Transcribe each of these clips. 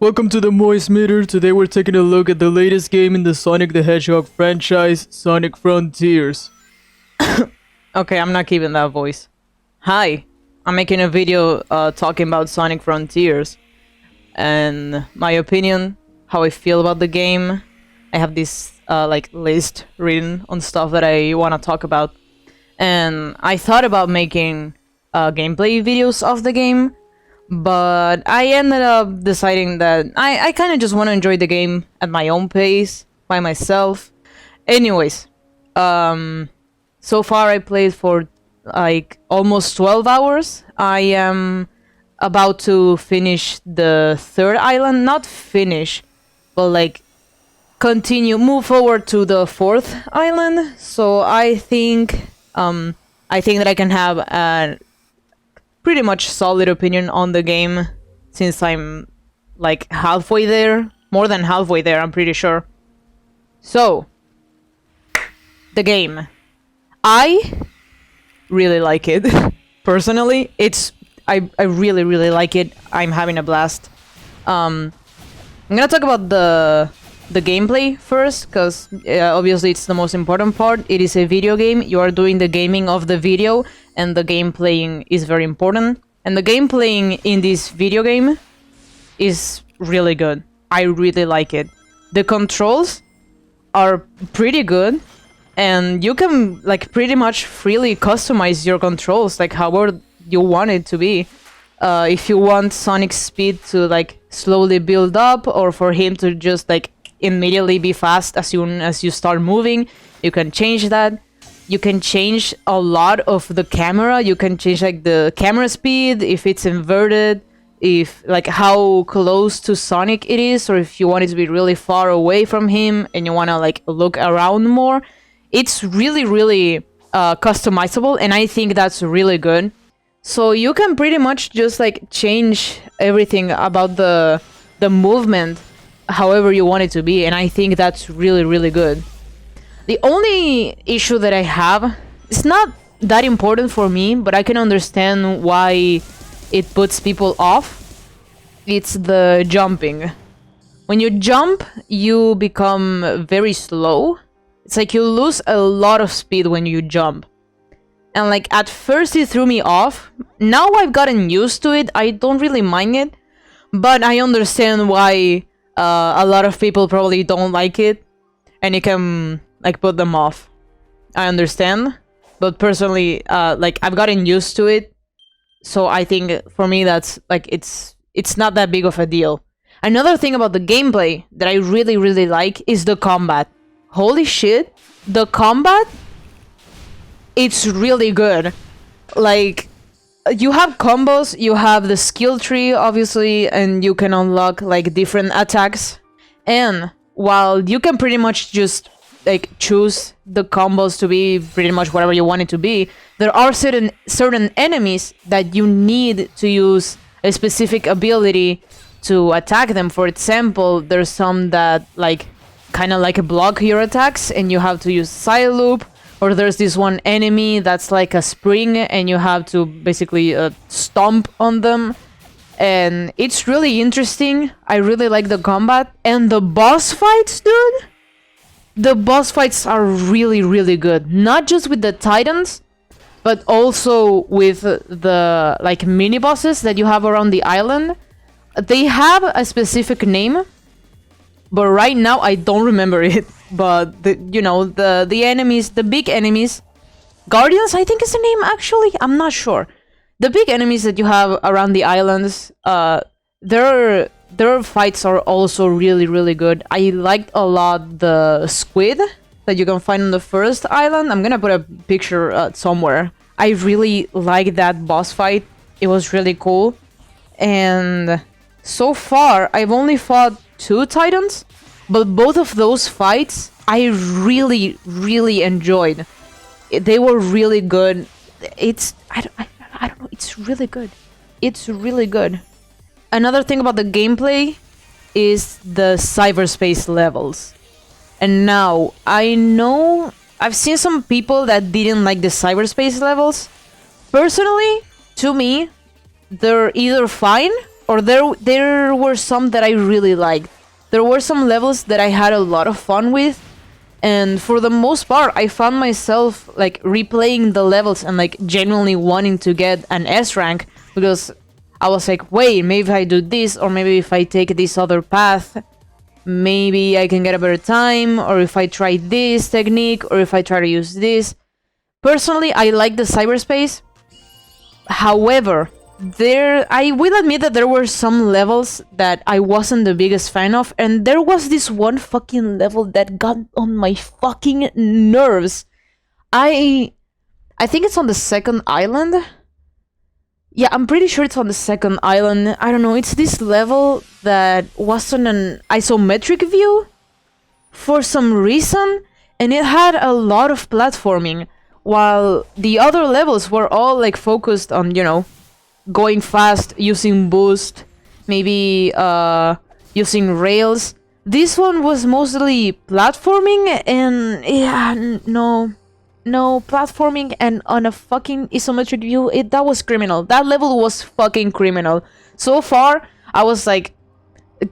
Welcome to the Moist Meter. Today we're taking a look at the latest game in the Sonic the Hedgehog franchise, Sonic Frontiers. Okay, I'm not keeping that voice. Hi, I'm making a video talking about Sonic Frontiers and my opinion, how I feel about the game. I have this list written on stuff that I want to talk about, and I thought about making gameplay videos of the game, but I ended up deciding that I kind of just want to enjoy the game at my own pace, by myself. Anyways, so far I played for like almost 12 hours. I am about to finish the third island. Not finish, but like move forward to the fourth island. So I think that I can have a pretty much solid opinion on the game since I'm like halfway there, more than halfway there, I'm pretty sure. So, the game. I really like it. Personally, I really like it. I'm having a blast. I'm gonna talk about the gameplay first, because obviously it's the most important part. It is a video game. You are doing the gaming of the video, and the game playing is very important. And the game playing in this video game is really good. I really like it. The controls are pretty good, and you can like pretty much freely customize your controls like however you want it to be. If you want Sonic's speed to like slowly build up, or for him to just like immediately be fast as soon as you start moving, you can change that. You can change a lot of the camera. You can change like the camera speed, if it's inverted, if like how close to Sonic it is, or if you want it to be really far away from him and you want to like look around more. It's really customizable, and I think that's really good. So you can pretty much just like change everything about the movement however you want it to be, and I think that's really good. The only issue that I have, it's not that important for me, but I can understand why it puts people off. It's the jumping. When you jump, you become very slow. It's like you lose a lot of speed when you jump. And like at first it threw me off. Now I've gotten used to it. I don't really mind it, but I understand why a lot of people probably don't like it, and it can like put them off. I understand, but personally, like I've gotten used to it, so I think for me that's like it's not that big of a deal. Another thing about the gameplay that I really like is the combat. Holy shit, the combat, it's really good. Like, you have combos, you have the skill tree, obviously, and you can unlock like different attacks. And while you can pretty much just like choose the combos to be pretty much whatever you want it to be, there are certain enemies that you need to use a specific ability to attack them. For example, there's some that like kind of like block your attacks and you have to use side loop. Or there's this one enemy that's like a spring and you have to basically stomp on them. And it's really interesting. I really like the combat. And the boss fights, dude! The boss fights are really good. Not just with the titans, but also with the like mini bosses that you have around the island. They have a specific name, but right now I don't remember it. But the enemies, the big enemies, Guardians I think is the name actually, I'm not sure. The big enemies that you have around the islands, their fights are also really good. I liked a lot the squid that you can find on the first island. I'm gonna put a picture somewhere. I really like that boss fight. It was really cool. And so far I've only fought 2 titans, but both of those fights I really enjoyed. They were really good. I don't know, it's really good. It's really good. Another thing about the gameplay is the cyberspace levels. And now, I know I've seen some people that didn't like the cyberspace levels. Personally, to me, they're either fine or there were some that I really liked. There were some levels that I had a lot of fun with, and for the most part, I found myself like replaying the levels and like genuinely wanting to get an S rank because I was like, wait, maybe if I do this, or maybe if I take this other path, maybe I can get a better time, or if I try this technique, or if I try to use this. Personally, I like the cyberspace. However, I will admit that there were some levels that I wasn't the biggest fan of, and there was this one fucking level that got on my fucking nerves. I think it's on the second island. Yeah, I'm pretty sure it's on the second island. I don't know, it's this level that was on an isometric view for some reason, and it had a lot of platforming, while the other levels were all like focused on, you know, going fast, using boost, maybe using rails. This one was mostly platforming, and yeah, no platforming and on a fucking isometric view. That was criminal. That level was fucking criminal. So far, I was like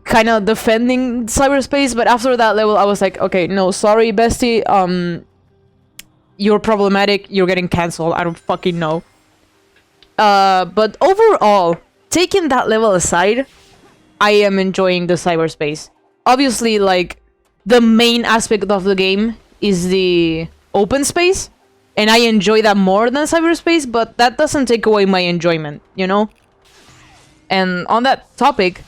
kind of defending cyberspace, but after that level, I was like, okay, no, sorry, bestie. You're problematic. You're getting cancelled. I don't fucking know. But overall, taking that level aside, I am enjoying the cyberspace. Obviously, like, the main aspect of the game is the open space, and I enjoy that more than cyberspace, but that doesn't take away my enjoyment, you know? And on that topic,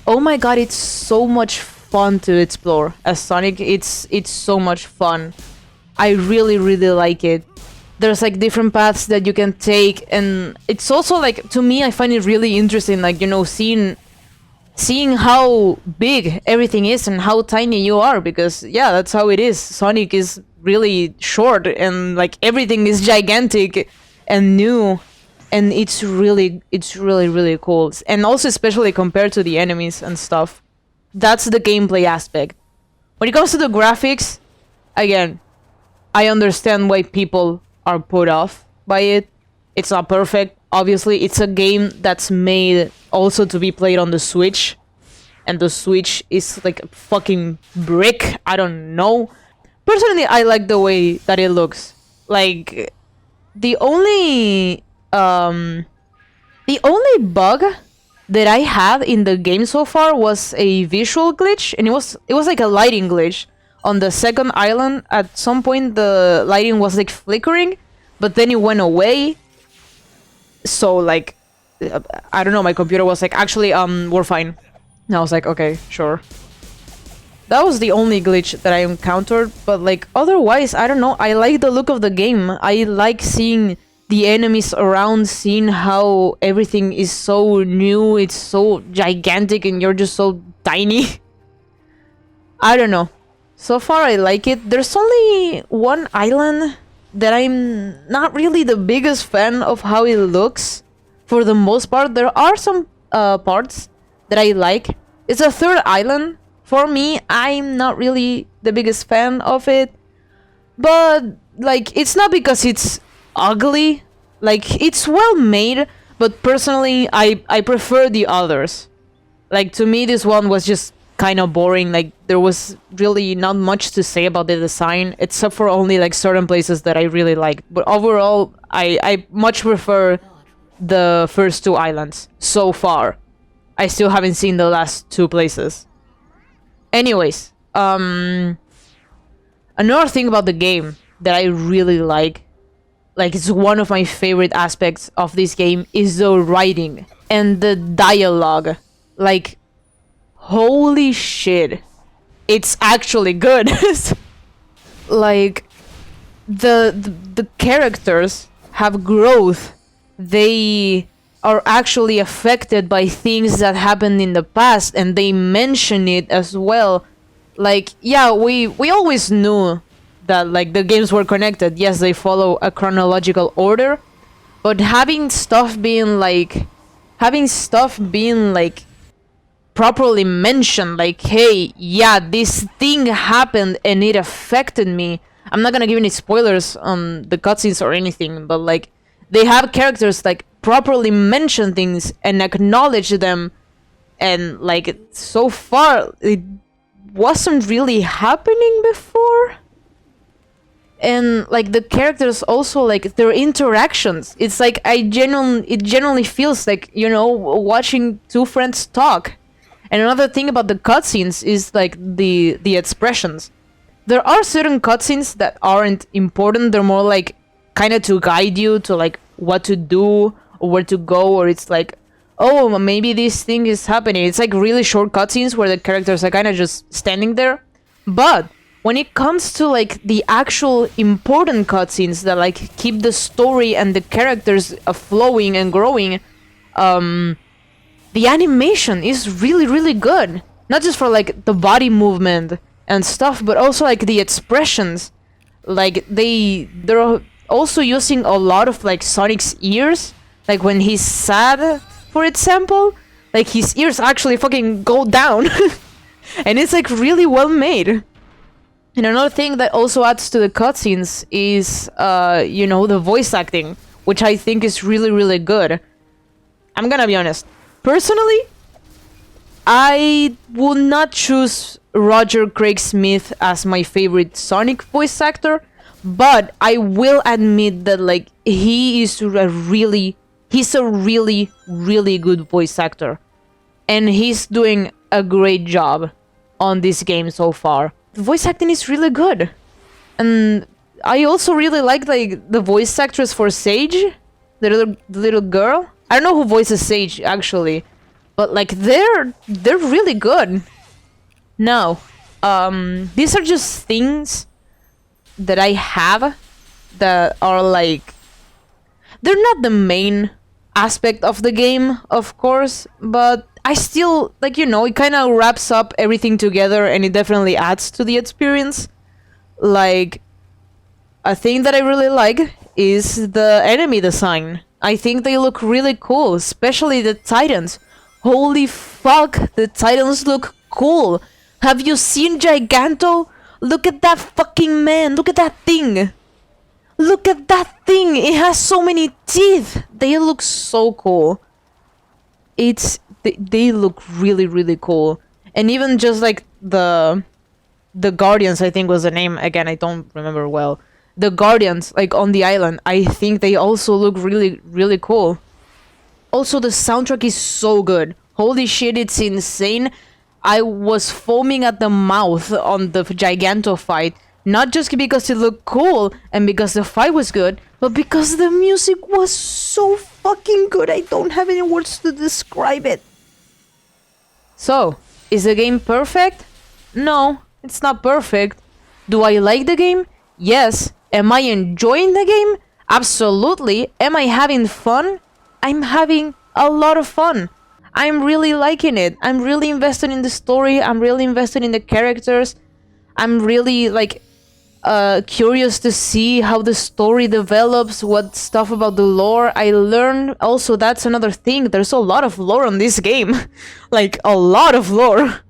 oh my god, it's so much fun to explore as Sonic. It's so much fun. I really, really like it. There's like different paths that you can take, and it's also like, to me, I find it really interesting, like, you know, seeing how big everything is and how tiny you are, because yeah, that's how it is. Sonic is really short, and like everything is gigantic and new, and it's really really cool. And also especially compared to the enemies and stuff. That's the gameplay aspect. When it comes to the graphics, again, I understand why people are put off by it. It's not perfect, obviously. It's a game that's made also to be played on the Switch, and the Switch is like a fucking brick. I don't know. Personally, I like the way that it looks. Like, the only bug that I had in the game so far was a visual glitch, and it was like a lighting glitch. On the second island, at some point the lighting was like flickering, but then it went away. So like, I don't know, my computer was like, actually, we're fine. And I was like, okay, sure. That was the only glitch that I encountered, but like, otherwise, I don't know, I like the look of the game. I like seeing the enemies around, seeing how everything is so new, it's so gigantic, and you're just so tiny. I don't know. So far, I like it. There's only one island that I'm not really the biggest fan of how it looks. For the most part, there are some parts that I like. It's a third island. For me, I'm not really the biggest fan of it. But, like, it's not because it's ugly. Like, it's well made, but personally, I prefer the others. Like, to me, this one was just kind of boring. Like, there was really not much to say about the design, except for only like certain places that I really liked. But overall, I much prefer the first two islands so far. I still haven't seen the last two places. Anyways, another thing about the game that I really like it's one of my favorite aspects of this game, is the writing and the dialogue. Like, holy shit, it's actually good. Like, the characters have growth. They are actually affected by things that happened in the past, and they mention it as well. Like, yeah, we always knew that like the games were connected. Yes, they follow a chronological order, but having stuff being like properly mentioned, like, hey, yeah, this thing happened and it affected me. I'm not gonna give any spoilers on the cutscenes or anything, but like, they have characters like properly mention things and acknowledge them And like so far it wasn't really happening before. And like the characters also, like their interactions, it's like it genuinely feels like, you know, watching two friends talk. And another thing about the cutscenes is like the expressions. There are certain cutscenes that aren't important. They're more like kind of to guide you to like what to do or where to go, or it's like, oh, maybe this thing is happening. It's like really short cutscenes where the characters are kind of just standing there. But when it comes to like the actual important cutscenes that like keep the story and the characters flowing and growing, the animation is really good. Not just for like the body movement and stuff, but also like the expressions. Like they're also using a lot of like Sonic's ears. Like when he's sad, for example, like his ears actually fucking go down. And it's like really well made. And another thing that also adds to the cutscenes is, you know, the voice acting, which I think is really good. I'm gonna be honest. Personally, I would not choose Roger Craig Smith as my favorite Sonic voice actor, but I will admit that like he's a really good voice actor, and he's doing a great job on this game so far. The voice acting is really good, and I also really like the voice actress for Sage, the little girl. I don't know who voices Sage actually, but like they're really good. Now, these are just things that I have that are like, they're not the main aspect of the game, of course, but I still, like, you know, it kind of wraps up everything together and it definitely adds to the experience. Like, a thing that I really like is the enemy design. I think they look really cool, especially the Titans. Holy fuck, the Titans look cool. Have you seen Giganto? Look at that fucking man, look at that thing. Look at that thing, it has so many teeth. They look so cool. They look really cool. And even just like the Guardians, I think was the name. Again, I don't remember well. The Guardians, like on the island, I think they also look really cool. Also, the soundtrack is so good. Holy shit, it's insane. I was foaming at the mouth on the Giganto fight. Not just because it looked cool and because the fight was good, but because the music was so fucking good. I don't have any words to describe it. So, is the game perfect? No, it's not perfect. Do I like the game? Yes. Am I enjoying the game? Absolutely. Am I having fun? I'm having a lot of fun. I'm really liking it. I'm really invested in the story. I'm really invested in the characters. I'm really like curious to see how the story develops, what stuff about the lore I learned. Also, that's another thing. There's a lot of lore on this game. Like a lot of lore.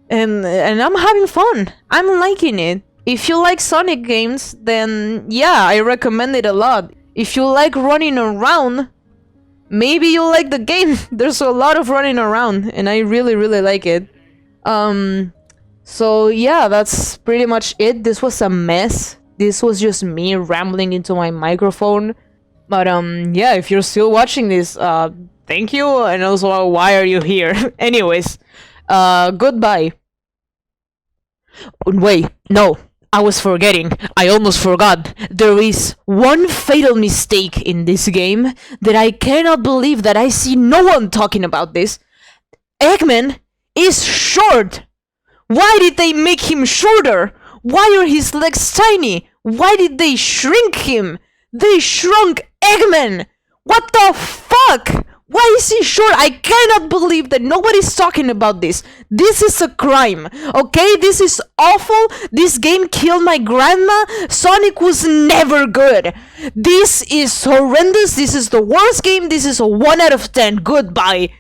And I'm having fun. I'm liking it. If you like Sonic games, then yeah, I recommend it a lot. If you like running around, maybe you'll like the game. There's a lot of running around, and I really like it. So yeah, that's pretty much it. This was a mess. This was just me rambling into my microphone. But yeah, if you're still watching this, thank you, and also why are you here? Anyways, goodbye. Wait, no. I was forgetting. I almost forgot. There is one fatal mistake in this game that I cannot believe that I see no one talking about this. Eggman is short. Why did they make him shorter? Why are his legs tiny? Why did they shrink him? They shrunk Eggman. What the fuck? Why is he short? I cannot believe that nobody's talking about this. This is a crime, okay? This is awful. This game killed my grandma. Sonic was never good. This is horrendous. This is the worst game. This is a 1 out of 10. Goodbye.